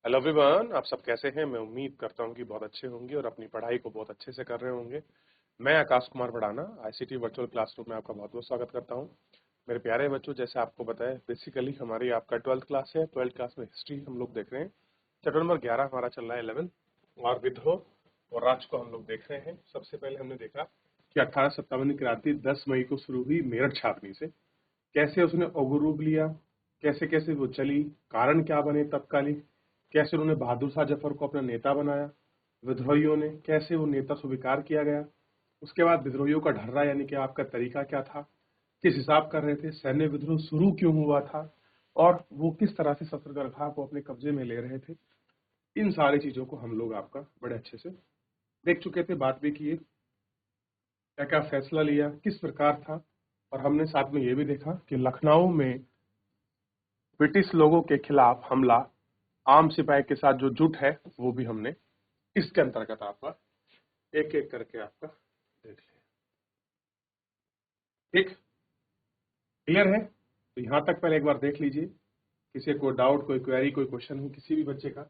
Hello everyone, आप सब कैसे हैं। मैं उम्मीद करता हूं कि बहुत अच्छे होंगे और अपनी पढ़ाई को बहुत अच्छे से कर रहे होंगे। मैं Akash Kumar Bhadana ICT virtual classroom में आपका बहुत बहुत स्वागत करता हूं। मेरे प्यारे बच्चों, जैसे आपको बताया, बेसिकली हमारी आपका 12th क्लास है। 12th क्लास में हिस्ट्री हम लोग देख रहे हैं। चैप्टर नंबर 11 हमारा चल रहा है 11 और विद्रोह और राज्य को हम लोग देख रहे हैं। सबसे पहले हमने देखा कि 1857 की क्रांति 10 मई को शुरू हुई मेरठ छावनी से। कैसे उसने उग्र रूप लिया, कैसे कैसे वो चली, कारण क्या बने तत्कालीन, कैसे उन्होंने बहादुर शाह जफर को अपना नेता बनाया, विद्रोहियों ने कैसे वो नेता स्वीकार किया गया। उसके बाद विद्रोहियों का ढर्रा यानी कि आपका तरीका क्या था, किस हिसाब कर रहे थे, सैन्य विद्रोह शुरू क्यों हुआ था और वो किस तरह से सतर्कता को अपने कब्जे में ले रहे थे। इन सारी चीजों को हम लोग आपका बड़े अच्छे से देख चुके थे, बात भी किए, क्या क्या फैसला लिया, किस प्रकार था। और हमने साथ में ये भी देखा कि लखनऊ में ब्रिटिश लोगों के खिलाफ हमला आम सिपाही के साथ जो जुट है वो भी हमने इसके अंतर्गत आपका एक एक करके आपका देख लिया। ठीक, क्लियर है? तो यहां तक पहले एक बार देख लीजिए। किसी को डाउट, कोई क्वेरी, कोई क्वेश्चन हो किसी भी बच्चे का,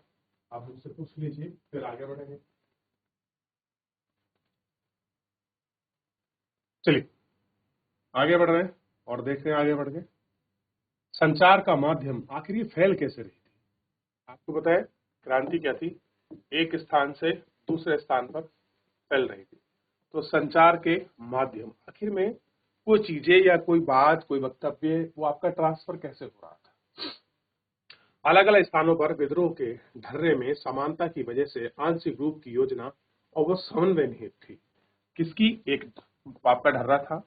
आप मुझसे पूछ लीजिए, फिर आगे बढ़ेंगे। चलिए आगे बढ़ रहे हैं और देख रहे हैं आगे बढ़ के संचार का माध्यम आखिर ये फैल कैसे रही थी। आपको बताया क्रांति क्या थी, एक स्थान से दूसरे स्थान पर फैल रही थी। तो संचार के माध्यम, आखिर में कोई चीजें या कोई बात, कोई वक्तव्य, वो आपका ट्रांसफर कैसे हो रहा था। अलग अलग स्थानों पर विद्रोह के ढर्रे में समानता की वजह से आंशिक रूप की योजना और वो समन्वय निहित थी। किसकी? एक बाप का ढर्रा था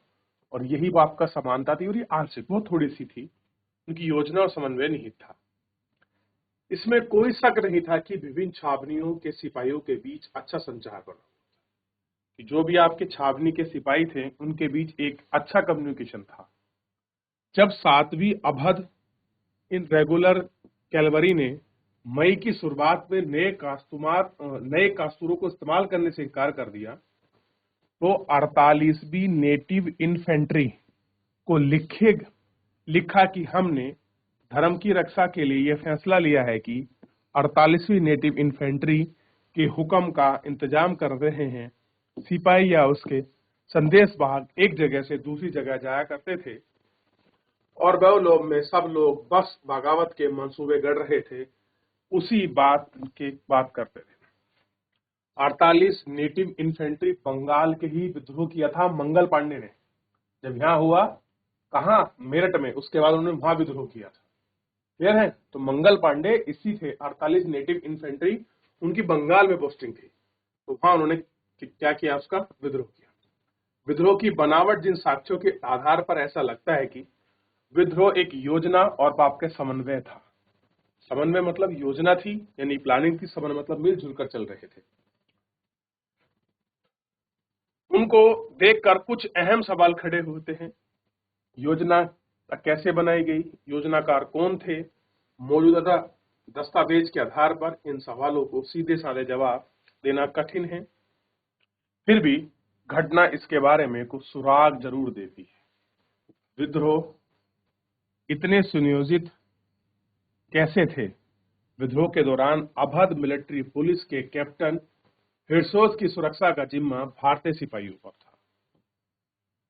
और यही बाप का समानता थी और ये आंशिक, वो थोड़ी सी थी, उनकी योजना और समन्वय निहित था। इसमें कोई शक नहीं था कि विभिन्न छावनियों के सिपाहियों के बीच अच्छा संचार बना, कि जो भी आपके छावनी के सिपाही थे उनके बीच एक अच्छा कम्युनिकेशन था। जब 7वीं अवध इन रेगुलर कैलवरी ने मई की शुरुआत में नए कास्तूरों को इस्तेमाल करने से इनकार कर दिया, तो 48वीं नेटिव इन्फेंट्री को लिखा कि हमने धर्म की रक्षा के लिए यह फैसला लिया है कि 48वीं नेटिव इन्फेंट्री के हुक्म का इंतजाम कर रहे हैं। सिपाही या उसके संदेश वाहक एक जगह से दूसरी जगह जाया करते थे और वह लोग में सब लोग बस बगावत के मंसूबे गढ़ रहे थे, उसी बात करते थे। 48 नेटिव इन्फेंट्री बंगाल के ही विद्रोह किया था मंगल पांडे ने। जब यहाँ हुआ, कहा, मेरठ में, उसके बाद उन्होंने वहां विद्रोह किया था। क्लियर है? तो मंगल पांडे इसी थे। 48 नेटिव इन्फेंट्री उनकी बंगाल में पोस्टिंग थी, तो वहां उन्होंने क्या किया, उसका विद्रोह किया। विद्रोह की बनावट, जिन साक्ष्यों के आधार पर ऐसा लगता है कि विद्रोह एक योजना और पाप के समन्वय था। समन्वय मतलब योजना थी, यानी प्लानिंग थी। समन्वय मतलब मिलजुल कर चल रहे थे। उनको देखकर कुछ अहम सवाल खड़े होते हैं। योजना कैसे बनाई गई, योजनाकार कौन थे, मौजूदा दस्तावेज के आधार पर इन सवालों को सीधे साधे जवाब देना कठिन है। फिर भी घटना इसके बारे में कुछ सुराग जरूर देती है। विद्रोह इतने सुनियोजित कैसे थे? विद्रोह के दौरान अवध मिलिट्री पुलिस के कैप्टन हिरसोज की सुरक्षा का जिम्मा भारतीय सिपाहियों पर था।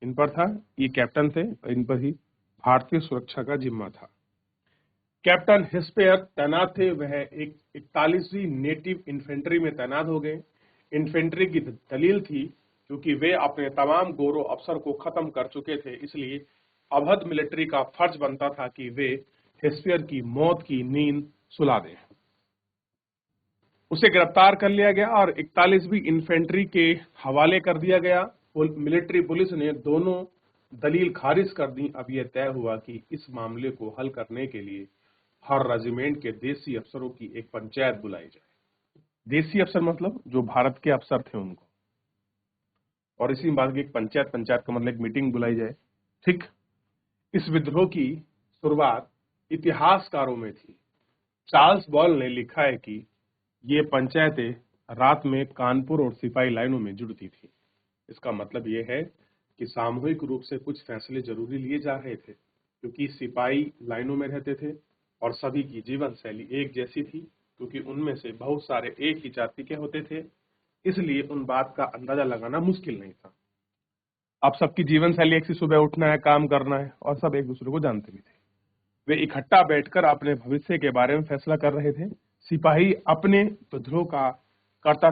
इन पर था, ये कैप्टन थे, इन पर ही भारतीय सुरक्षा का जिम्मा था। कैप्टन हिस्पेयर तैनात थे, वह एक 41वीं नेटिव इन्फेंट्री में तैनात हो गए। इन्फेंट्री की दलील थी क्योंकि वे अपने तमाम गौरव अफसर को खत्म कर चुके थे, इसलिए अवध मिलिट्री का फर्ज बनता था कि वे हिस्पेयर की मौत की नींद सुला दें। उसे गिरफ्तार कर लिया गया और 41वीं इन्फेंट्री के हवाले कर दिया गया। मिलिट्री पुलिस ने दोनों दलील खारिज कर दी। अब यह तय हुआ कि इस मामले को हल करने के लिए हर रेजिमेंट के देसी अफसरों की एक पंचायत बुलाई जाए। देसी अफसर मतलब जो भारत के अफसर थे उनको, और इसी बात की एक पंचायत का मतलब एक मीटिंग बुलाई जाए। ठीक, इस विद्रोह की शुरुआत इतिहासकारों में थी। चार्ल्स बॉल ने लिखा है कि ये पंचायतें रात में कानपुर और सिपाही लाइनों में जुड़ती थी। इसका मतलब यह है कि सामूहिक रूप से कुछ फैसले जरूरी लिए जा रहे थे, क्योंकि सिपाही लाइनों में रहते थे और सभी की जीवन शैली एक जैसी थी। क्योंकि उनमें से बहुत सारे एक ही जाति के होते थे, इसलिए उन बात का अंदाजा लगाना मुश्किल नहीं था। अब सबकी जीवन शैली एक सी, सुबह उठना है, काम करना है, और सब एक दूसरे को जानते भी थे। वे इकट्ठा बैठकर अपने भविष्य के बारे में फैसला कर रहे थे। सिपाही अपने विद्रोह का कर्ता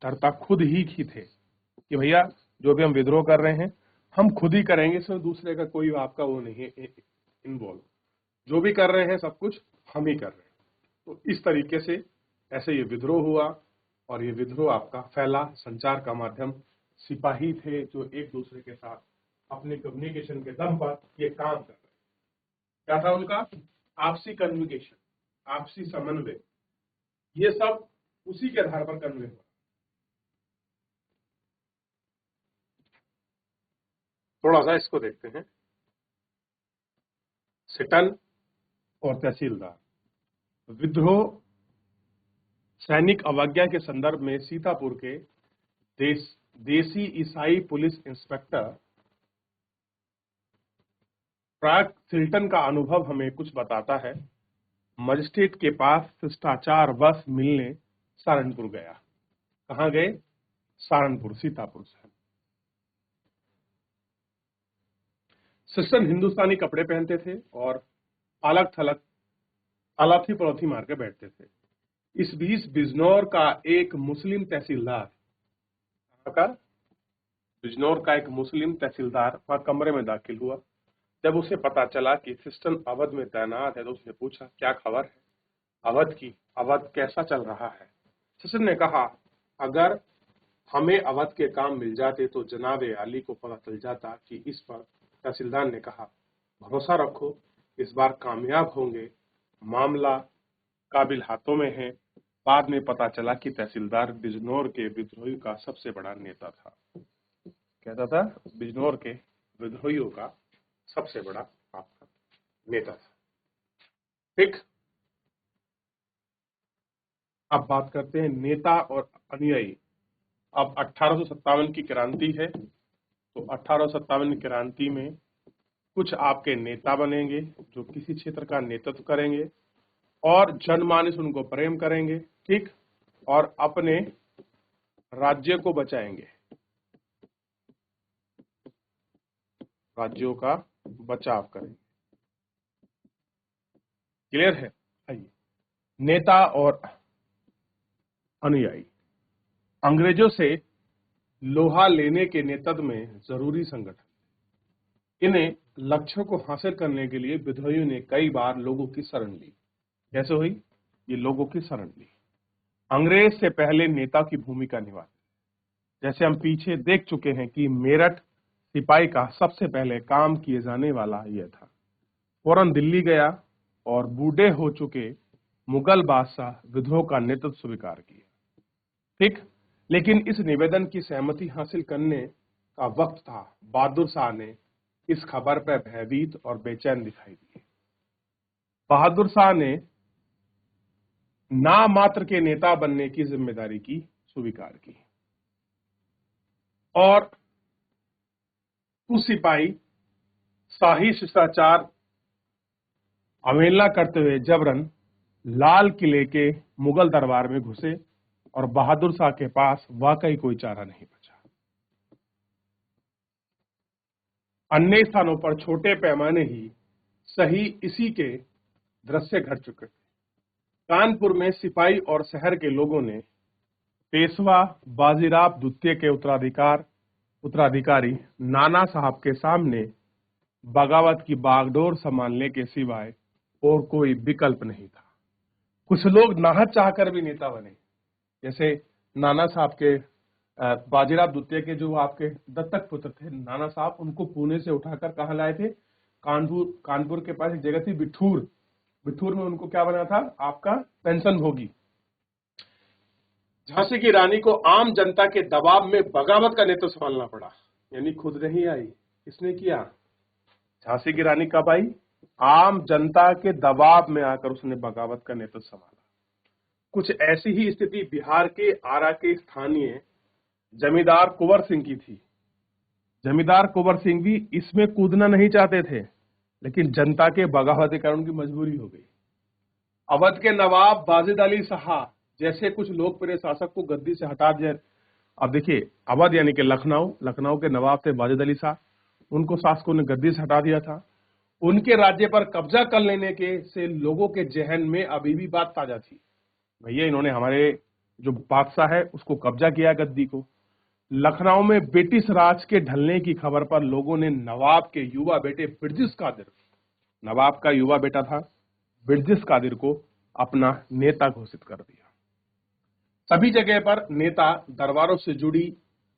धर्ता खुद ही थे कि भैया जो भी हम विद्रोह कर रहे हैं हम खुद ही करेंगे, इसमें दूसरे का कोई आपका वो नहीं है इन्वॉल्व, जो भी कर रहे हैं सब कुछ हम ही कर रहे हैं। तो इस तरीके से ऐसे ये विद्रोह हुआ, और ये विद्रोह आपका फैला। संचार का माध्यम सिपाही थे जो एक दूसरे के साथ अपने कम्युनिकेशन के दम पर ये काम कर रहे हैं। क्या था उनका? आपसी कम्युनिकेशन, आपसी समन्वय, ये सब उसी के आधार पर कन्वे हुआ। थोड़ा सा इसको देखते हैं। सिटन और तहसीलदार। विद्रोह सैनिक अवज्ञा के संदर्भ में सीतापुर के देसी ईसाई पुलिस इंस्पेक्टर फ्रैंक सिल्टन का अनुभव हमें कुछ बताता है। मजिस्ट्रेट के पास शिष्टाचार वश मिलने सहारनपुर गया। कहाँ गए? सहारनपुर, सीतापुर से। सिस्टन हिंदुस्तानी कपड़े पहनते थे और अलग थलग अलाथी पड़ोथी मार के बैठते थे। इस बीच बिजनौर का एक मुस्लिम तहसीलदार वहां कमरे में दाखिल हुआ। जब उसे पता चला कि सिस्टन अवध में तैनात है तो उसने पूछा, क्या खबर है अवध की? अवध कैसा चल रहा है? सिस्टन ने कहा, अगर हमें अवध के काम मिल जाते तो जनाब अली को पता चल जाता कि इस पर। तहसीलदार ने कहा, भरोसा रखो, इस बार कामयाब होंगे, मामला काबिल हाथों में है। बाद में पता चला कि तहसीलदार बिजनौर के विद्रोहियों का सबसे बड़ा नेता था। कहता था बिजनौर के विद्रोहियों का सबसे बड़ा आपका नेता था। ठीक, अब बात करते हैं नेता और अनुयायी। अब 1857 की क्रांति है, तो 1857 क्रांति में कुछ आपके नेता बनेंगे जो किसी क्षेत्र का नेतृत्व करेंगे और जनमानस उनको प्रेम करेंगे। ठीक, और अपने राज्य को बचाएंगे, राज्यों का बचाव करेंगे। क्लियर है? आइए, नेता और अनुयायी। अंग्रेजों से लोहा लेने के नेतृत्व में जरूरी संगठन। इन्हें लक्ष्यों को हासिल करने के लिए विद्रोहियों ने कई बार लोगों की शरण ली। कैसे हुई? ये लोगों की शरण ली। अंग्रेज से पहले नेता की भूमिका निभाते। जैसे हम पीछे देख चुके हैं कि मेरठ सिपाही का सबसे पहले काम किए जाने वाला यह था। फौरन दिल्ली गया और बूढ़े हो चुके मुगल बादशाह विद्रोह का नेतृत्व स्वीकार किया। ठीक, लेकिन इस निवेदन की सहमति हासिल करने का वक्त था। बहादुर शाह ने इस खबर पर भयभीत और बेचैन दिखाई दिए। बहादुर शाह ने नाम मात्र के नेता बनने की जिम्मेदारी की स्वीकार की और उस सिपाही शाही शिष्टाचार अवहेलना करते हुए जबरन लाल किले के मुगल दरबार में घुसे और बहादुर शाह के पास वाकई कोई चारा नहीं बचा। अन्य स्थानों पर छोटे पैमाने ही सही इसी के दृश्य घट चुके थे। कानपुर में सिपाही और शहर के लोगों ने पेशवा बाजीराव द्वितीय के उत्तराधिकारी नाना साहब के सामने बगावत की बागडोर संभालने के सिवाय और कोई विकल्प नहीं था। कुछ लोग नाहक चाहकर भी नेता बने, जैसे नाना साहब के बाजीराव द्वितीय के जो आपके दत्तक पुत्र थे नाना साहब, उनको पुणे से उठाकर कहाँ लाए थे? कानपुर के पास एक जगह थी बिठूर में उनको क्या बना था? आपका पेंशन भोगी। झांसी की रानी को आम जनता के दबाव में बगावत का नेतृत्व संभालना पड़ा, यानी खुद नहीं आई, किसने किया? झांसी की रानी कब आई? आम जनता के दबाव में आकर उसने बगावत का नेतृत्व संभाला। कुछ ऐसी ही स्थिति बिहार के आरा के स्थानीय जमींदार कुंवर सिंह की थी। जमींदार कुंवर सिंह भी इसमें कूदना नहीं चाहते थे, लेकिन जनता के बगावत के कारण उनकी मजबूरी हो गई। अवध के नवाब वाजिद अली शाह जैसे कुछ लोकप्रिय शासक को गद्दी से हटा दिया। अब देखिए, अवध यानी कि लखनऊ, लखनऊ के नवाब थे वाजिद अली शाह, उनको शासकों ने गद्दी से हटा दिया था। उनके राज्य पर कब्जा कर लेने के से लोगों के जहन में अभी भी बात ताजा थी, भैया इन्होंने हमारे जो बादशाह है उसको कब्जा किया गद्दी को। लखनऊ में ब्रिटिश राज के ढलने की खबर पर लोगों ने नवाब के युवा बेटे बिरजिस कादिर, नवाब का युवा बेटा था बिरजिस कादिर को अपना नेता घोषित कर दिया। सभी जगह पर नेता दरबारों से जुड़ी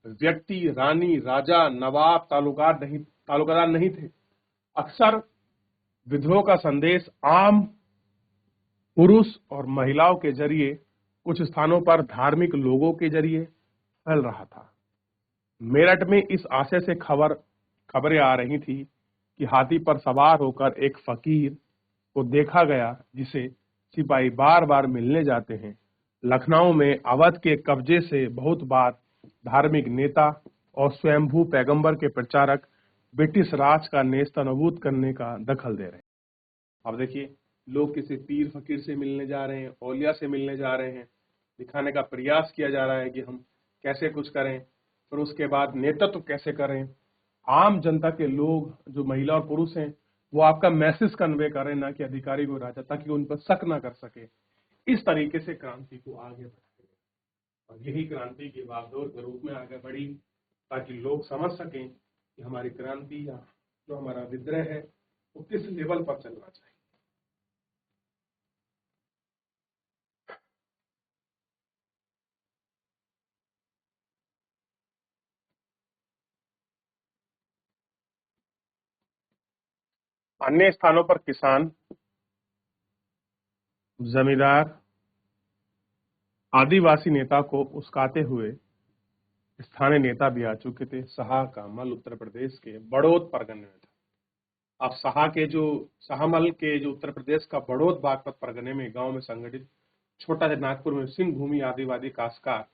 व्यक्ति, रानी, राजा, नवाब, तालुकादार नहीं थे। अक्सर विद्रोह का संदेश आम पुरुष और महिलाओं के जरिए, कुछ स्थानों पर धार्मिक लोगों के जरिए फैल रहा था। मेरठ में इस आशय से खबरें आ रही थी कि हाथी पर सवार होकर एक फकीर को देखा गया जिसे सिपाही बार बार मिलने जाते हैं। लखनऊ में अवध के कब्जे से बहुत बार धार्मिक नेता और स्वयंभू पैगंबर के प्रचारक ब्रिटिश राज का नेस्तनाबूद करने का दखल दे रहे हैं। अब देखिए, लोग किसी पीर फकीर से मिलने जा रहे हैं, औलिया से मिलने जा रहे हैं, दिखाने का प्रयास किया जा रहा है कि हम कैसे कुछ करें, फिर उसके बाद नेतृत्व कैसे करें। आम जनता के लोग जो महिला और पुरुष हैं वो आपका मैसेज कन्वे करें, ना कि अधिकारी को राजा, ताकि उन पर शक ना कर सके। इस तरीके से क्रांति को आगे बढ़ाया और यही क्रांति की बागडोर के रूप में आगे बढ़ी, ताकि लोग समझ सकें कि हमारी क्रांति या जो हमारा विद्रोह है वो किस लेवल पर चलना चाहिए। अन्य स्थानों पर किसान, जमींदार, आदिवासी नेता को उस्काते हुए स्थानीय नेता भी आ चुके थे। शाह का मल उत्तर प्रदेश के बड़ौद परगने में था। अब शाहमल के जो उत्तर प्रदेश का बड़ौद बागपत परगने में गांव में संगठित छोटा सा नागपुर में सिंह भूमि आदिवासी काश्तकार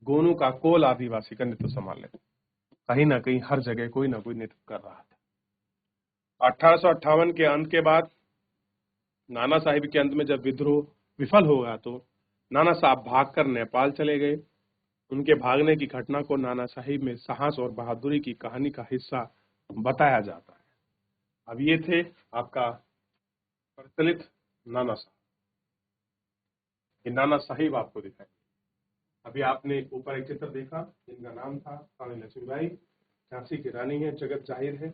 गोनू का कोल आदिवासी का नेतृत्व संभाल लेते। कहीं ना कहीं हर जगह कोई ना कोई नेतृत्व कर रहा था। 1858 के अंत के बाद नाना साहिब के अंत में जब विद्रोह विफल हो गया तो नाना साहब भागकर नेपाल चले गए। उनके भागने की घटना को नाना साहिब में साहस और बहादुरी की कहानी का हिस्सा बताया जाता है। अब ये थे आपका प्रचलित नाना साहब, ये नाना साहिब आपको दिखाई। अभी आपने ऊपर एक चित्र देखा, जिनका नाम था रानी लक्ष्मीबाई, झांसी की रानी है, जगत जाहिर है,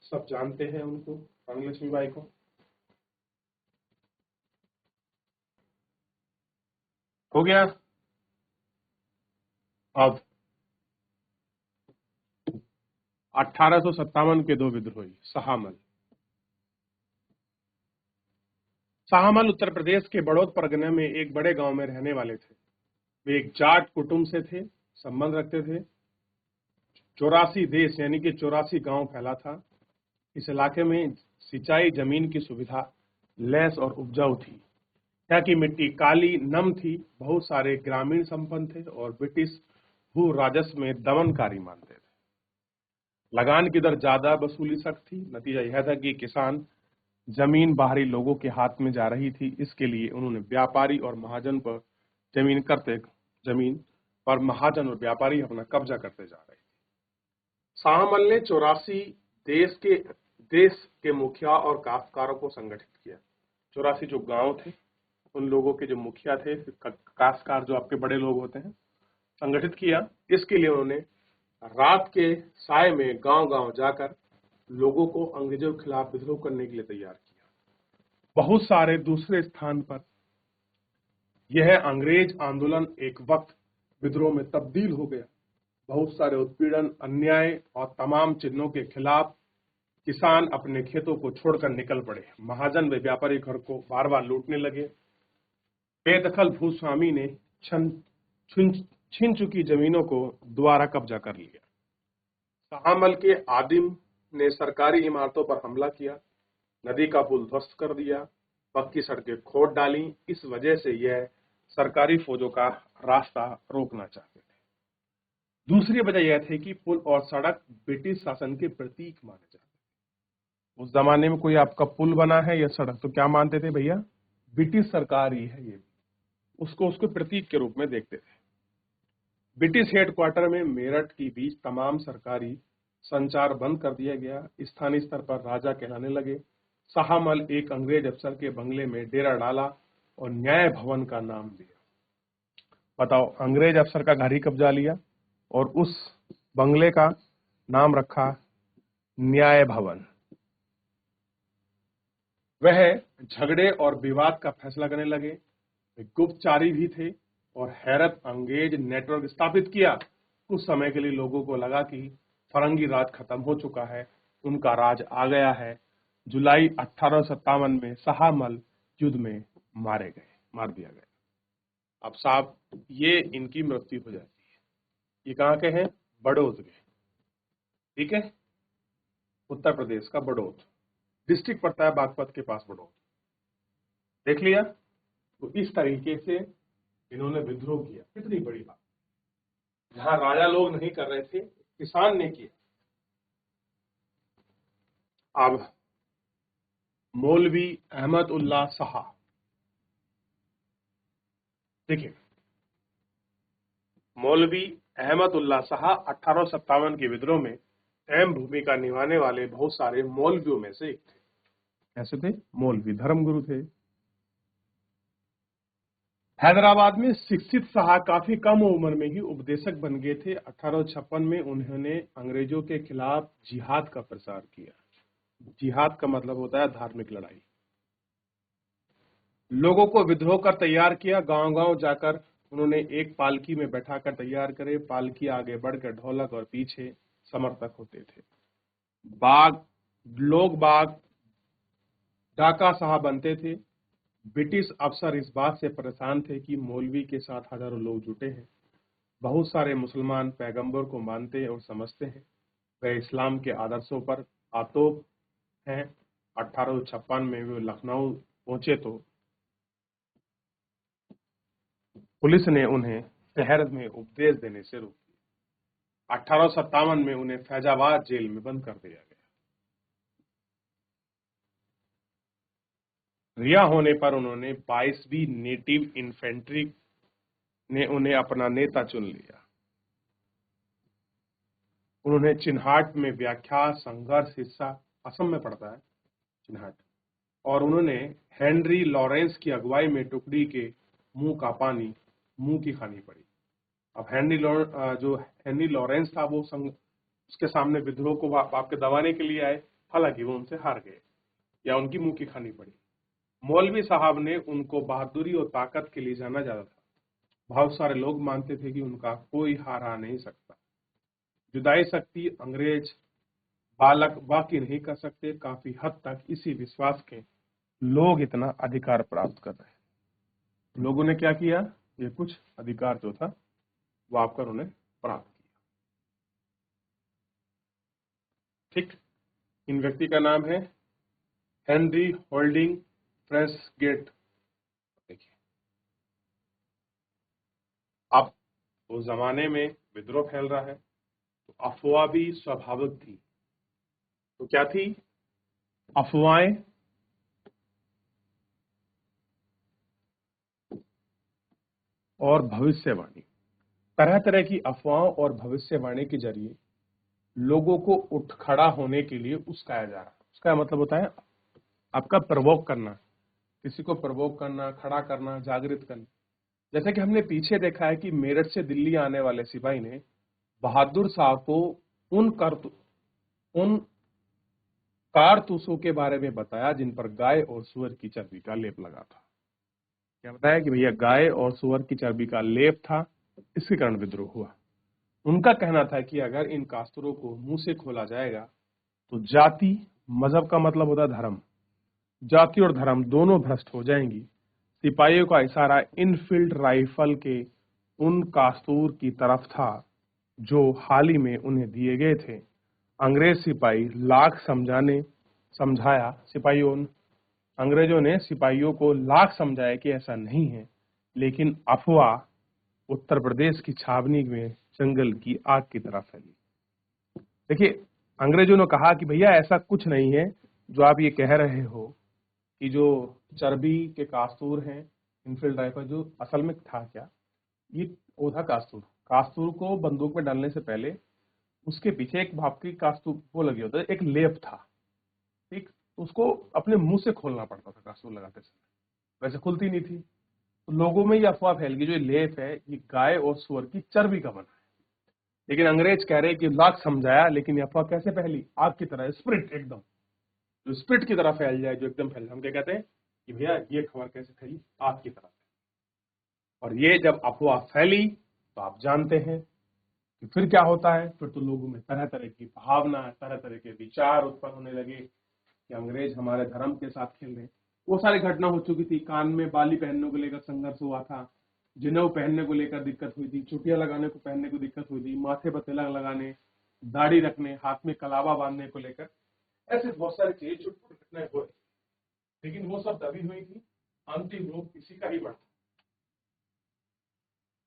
सब जानते हैं उनको, रानी लक्ष्मीबाई को। हो गया। अब 1857 के दो विद्रोही शाहमल। शाहमल उत्तर प्रदेश के बड़ौद परगने में एक बड़े गांव में रहने वाले थे। वे एक जाट कुटुंब से थे, संबंध रखते थे। 84 देश यानी कि 84 गांव फैला था। इस इलाके में सिंचाई जमीन की सुविधा लैस और उपजाऊ थी। यहाँ की मिट्टी काली नम थी। बहुत सारे ग्रामीण संपन्न थे और ब्रिटिश भू राजस्व में दमनकारी मानते थे। लगान की दर ज्यादा, वसूली सख्त थी। नतीजा यह था कि किसान जमीन बाहरी लोगों के हाथ में जा रही थी। इसके लिए उन्होंने व्यापारी और महाजन पर जमीन पर महाजन और व्यापारी अपना कब्जा करते जा रहे थे। शाहमल ने 84 देश के मुखिया और काश्तकारों को संगठित किया। 84 जो गांव थे उन लोगों के जो मुखिया थे, काश्तकार जो आपके बड़े लोग होते हैं, संगठित किया। इसके लिए उन्होंने रात के साय में गांव-गांव जाकर लोगों को अंग्रेजों के खिलाफ विद्रोह करने के लिए तैयार किया। बहुत सारे दूसरे स्थान पर यह अंग्रेज आंदोलन एक वक्त विद्रोह में तब्दील हो गया। बहुत सारे उत्पीड़न, अन्याय और तमाम चिन्हों के खिलाफ किसान अपने खेतों को छोड़कर निकल पड़े। महाजन व व्यापारी घर को बार बार लूटने लगे। बेदखल भूस्वामी ने छीन चुकी जमीनों को दोबारा कब्जा कर लिया। शाहमल के आदिम ने सरकारी इमारतों पर हमला किया, नदी का पुल ध्वस्त कर दिया, पक्की सड़कें खोद डाली। इस वजह से यह सरकारी फौजों का रास्ता रोकना चाहते थे। दूसरी वजह यह थी कि पुल और सड़क ब्रिटिश शासन के प्रतीक माने जाते थे। उस जमाने में कोई आपका पुल बना है या सड़क तो क्या मानते थे भैया? ब्रिटिश सरकार ही है ये, उसको उसके प्रतीक के रूप में देखते थे। ब्रिटिश हेडक्वार्टर में मेरठ के बीच तमाम सरकारी संचार बंद कर दिया गया। स्थानीय स्तर पर राजा कहलाने लगे। शाहमल एक अंग्रेज अफसर के बंगले में डेरा डाला और न्याय भवन का नाम दिया। बताओ, अंग्रेज अफसर का घर ही कब्जा लिया और उस बंगले का नाम रखा न्याय भवन। वह झगड़े और विवाद का फैसला करने लगे। गुप्तचारी भी थे और हैरत अंगेज नेटवर्क स्थापित किया। कुछ समय के लिए लोगों को लगा कि फरंगी राज खत्म हो चुका है, उनका राज आ गया है। जुलाई 1857 में शाहमल युद्ध में मार दिया गया। अब साहब ये इनकी मृत्यु हो जाती है। ये कहाँ के हैं? बड़ौद के, ठीक है, उत्तर प्रदेश का बड़ौद डिस्ट्रिक्ट पड़ता है, बागपत के पास बड़ौद। देख लिया। तो इस तरीके से इन्होंने विद्रोह किया। कितनी बड़ी बात, जहां राजा लोग नहीं कर रहे थे, किसान ने किया। अब मौलवी अहमद उल्लाह शाह, देखिए मौलवी अहमद उल्लाह शाह 1857 के विद्रोह में अहम भूमिका निभाने वाले बहुत सारे मौलवियों में से एक थे। कैसे थे? मौलवी, धर्मगुरु थे। हैदराबाद में शिक्षित शाह काफी कम उम्र में ही उपदेशक बन गए थे। 1856 में उन्होंने अंग्रेजों के खिलाफ जिहाद का प्रसार किया। जिहाद का मतलब होता है धार्मिक लड़ाई। लोगों को विद्रोह कर तैयार किया। गांव-गांव जाकर उन्होंने एक पालकी में बैठाकर तैयार करे। पालकी आगे बढ़कर ढोलक और पीछे समर्थक होते थे। लोग डाका साहब बनते थे। ब्रिटिश अफसर इस बात से परेशान थे कि मौलवी के साथ हजारों लोग जुटे हैं। बहुत सारे मुसलमान पैगंबर को मानते और समझते हैं। वह इस्लाम के आदर्शों पर आतोप हैं। 1856 में वे लखनऊ पहुंचे तो पुलिस ने उन्हें शहर में उपदेश देने से रोक दिया। 1857 में उन्हें फैजाबाद जेल में बंद कर दिया गया। रिहा होने पर उन्होंने 22वीं नेटिव इन्फेंट्री ने उन्हें अपना नेता चुन लिया। उन्होंने चिन्हाट में व्याख्या संघर्ष हिस्सा, असम में पड़ता है चिन्हाट, और उन्होंने हेनरी लॉरेंस की अगुवाई में टुकड़ी के मुंह का पानी मुंह की खानी पड़ी। अब हेनरी लॉरेंस था, वो उसके सामने विद्रोह को आपके दबाने के लिए आए। हालांकि वो उनसे हार गए या उनकी मुंह की खानी पड़ी। मौलवी साहब ने उनको बहादुरी और ताकत के लिए जाना जाता था। बहुत सारे लोग मानते थे कि उनका कोई हरा नहीं सकता। जुदाई शक्ति अंग्रेज बालक बाकी नहीं कर सकते। काफी हद तक इसी विश्वास के लोग इतना अधिकार प्राप्त कर रहे हैं। लोगों ने क्या किया? ये कुछ अधिकार जो था वो आपका उन्होंने प्राप्त किया। ठीक, इन व्यक्ति का नाम है हेनरी होल्डिंग प्रेसगेट। देखिए, अब उस जमाने में विद्रोह फैल रहा है तो अफवाह भी स्वाभाविक थी। तो क्या थी? अफवाहें और भविष्यवाणी। तरह तरह की अफवाहों और भविष्यवाणी के जरिए लोगों को उठ खड़ा होने के लिए उस्काया जा रहा है। उसका मतलब होता है आपका प्रवोक करना, किसी को प्रवोक करना, खड़ा करना, जागृत करना। जैसे कि हमने पीछे देखा है कि मेरठ से दिल्ली आने वाले सिपाही ने बहादुर शाह को उन कारतूसों के बारे में बताया जिन पर गाय और सुअर की चर्बी का लेप लगा था। क्या बताया कि भैया गाय और सुअर की चर्बी का लेप था, इसके कारण विद्रोह हुआ। उनका कहना था कि अगर इन कास्तूरों को मुंह से खोला जाएगा तो जाति, मजहब का मतलब होता है धर्म, जाति और धर्म दोनों भ्रष्ट हो जाएंगी। सिपाहियों का इशारा इनफील्ड राइफल के उन कास्तूर की तरफ था जो हाल ही में उन्हें दिए गए थे। अंग्रेज सिपाही लाख समझाया अंग्रेजों ने सिपाहियों को लाख समझाया कि ऐसा नहीं है, लेकिन अफवाह उत्तर प्रदेश की छावनी में जंगल की आग की तरह फैली। देखिए, अंग्रेजों ने कहा कि भैया ऐसा कुछ नहीं है जो आप ये कह रहे हो, कि जो चर्बी के कास्तूर हैं इनफील्ड राइफल, जो असल में था क्या, ये वो था कास्तूर। कास्तूर को बंदूक में डालने से पहले उसके पीछे एक भाप की कास्तूर वो लगी होता है, एक लेप था, ठीक। उसको अपने मुंह से खोलना पड़ता था कास्तूर लगाते समय, वैसे खुलती नहीं थी। तो लोगों में ये अफवाह फैल गई जो ये लेप है ये गाय और सुअर की चर्बी का बना है। लेकिन अंग्रेज कह रहे कि लाख समझाया, लेकिन ये अफवाह कैसे फैली, आग की तरह, स्प्रिट एकदम, जो स्प्रिट की तरह फैल जाए, जो एकदम फैल जाए। हम क्या कहते हैं कि भैया ये खबर कैसे फैली, आग की तरह। और ये जब अफवाह फैली तो आप जानते हैं कि फिर क्या होता है, फिर तो लोगों में तरह तरह की भावना, तरह तरह के विचार उत्पन्न होने लगे कि अंग्रेज हमारे धर्म के साथ खेल रहे हैं। वो सारी घटना हो चुकी थी, कान में बाली पहनने को लेकर संघर्ष हुआ था, जनेऊ पहनने को लेकर दिक्कत हुई थी, चुटिया लगाने को पहनने को दिक्कत हुई थी, माथे पर तिलक लगाने, दाढ़ी रखने, हाथ में कलावा बांधने को लेकर, ऐसे बहुत सारी चीजें छोटी छोटी घटनाएं हुई। लेकिन वो सब दबी हुई थी, अंतिम रूप किसी का ही बढ़ा।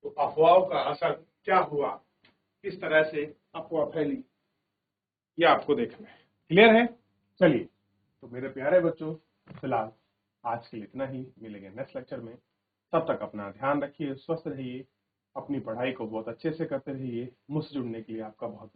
तो अफवाहों का असर क्या हुआ, किस तरह से अफवाह फैली, ये आपको देखना है। क्लियर है? चलिए, तो मेरे प्यारे बच्चों, फिलहाल आज के लिए इतना ही। मिलेंगे नेक्स्ट लेक्चर में। तब तक अपना ध्यान रखिए, स्वस्थ रहिए, अपनी पढ़ाई को बहुत अच्छे से करते रहिए। मुझसे जुड़ने के लिए आपका बहुत बहुत